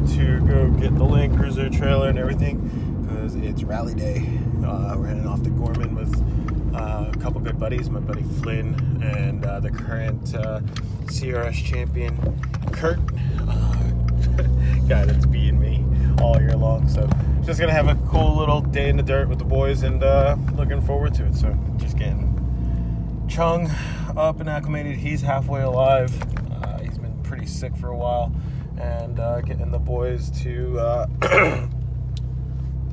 tomorrow to go get the Land Cruiser trailer and everything because it's rally day. We're heading off to Gorman with a couple good buddies, my buddy Flynn and the current CRS champion Kurt, guy that's beating me all year long. So just gonna have a cool little day in the dirt with the boys and looking forward to it. So just getting Chung up and acclimated. He's halfway alive. He's been pretty sick for a while, and getting the boys to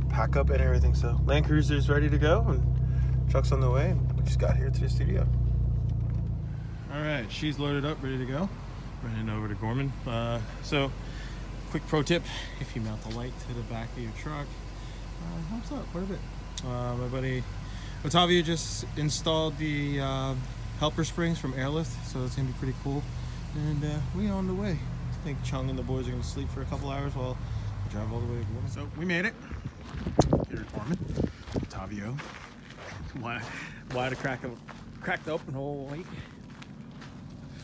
pack up and everything. So Land Cruiser's ready to go and Chuck's on the way, and we just got here to the studio. All right, she's loaded up, ready to go. Running over to Gorman. So quick pro tip: if you mount the light to the back of your truck, helps out quite a bit. My buddy Otavio just installed the helper springs from Airlift, so it's gonna be pretty cool. And we on the way. I think Chung and the boys are gonna sleep for a couple hours while we drive all the way to Gorman. So we made it. Here at Gorman. Otavio. Why to crack the open hole light.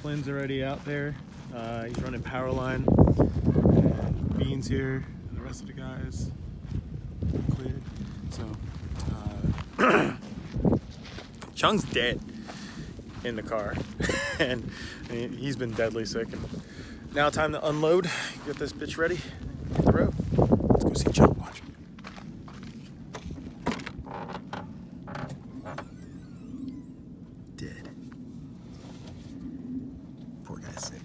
Flynn's already out there. He's running power line. And Bean's here. And the rest of the guys cleared. So Chung's dead in the car, and he's been deadly sick. And now time to unload, get this bitch ready, hit the road. Let's go see Chung. Watch. Dead. Poor guy's sick.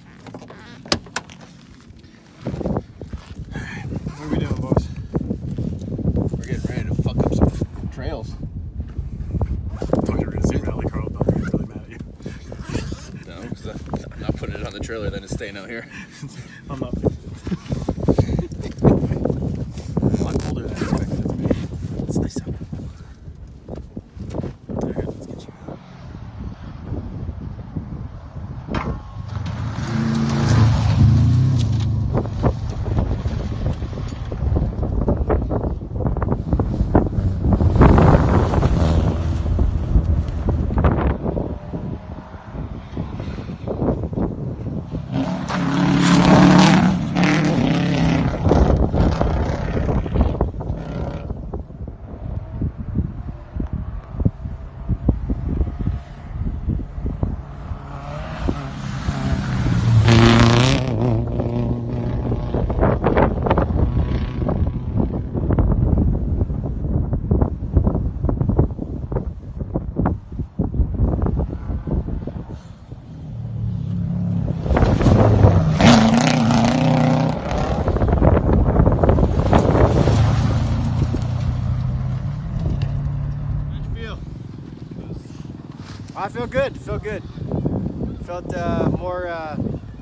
What are we doing, boys? We're getting ready to fuck up some trails. I thought you were gonna say rally, Carl. I'm really mad at you. No, because I'm not putting it on the trailer, then it's staying out here. I'm not fixing it. A lot colder than I expected it to be. It's nice out. Alright, let's get you out. I feel good, Felt more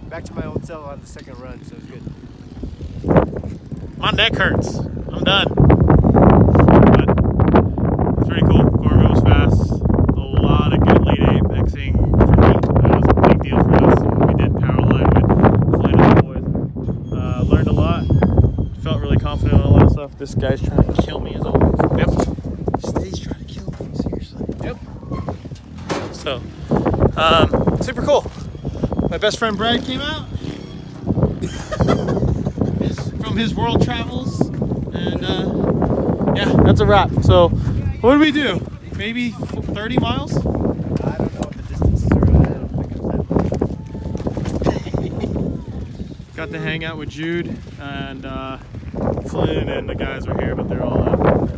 back to my old self on the second run, so it's good. My neck hurts. I'm done. But it's pretty cool. Gorman was fast. A lot of good lead apexing for me. That was a big deal for us. We did power line with Flynn and the boys. Learned a lot. Felt really confident on a lot of stuff. This guy's trying to kill me as always. Yep. Stays trying to kill me, seriously. Yep. So, super cool. My best friend Brad came out from his world travels, and yeah, that's a wrap. So, what did we do? Maybe 30 miles? I don't know what the distances are. I don't think it's that. Got to hang out with Jude and Flynn, and the guys were here, but they're all out.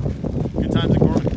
Good times at Gorman.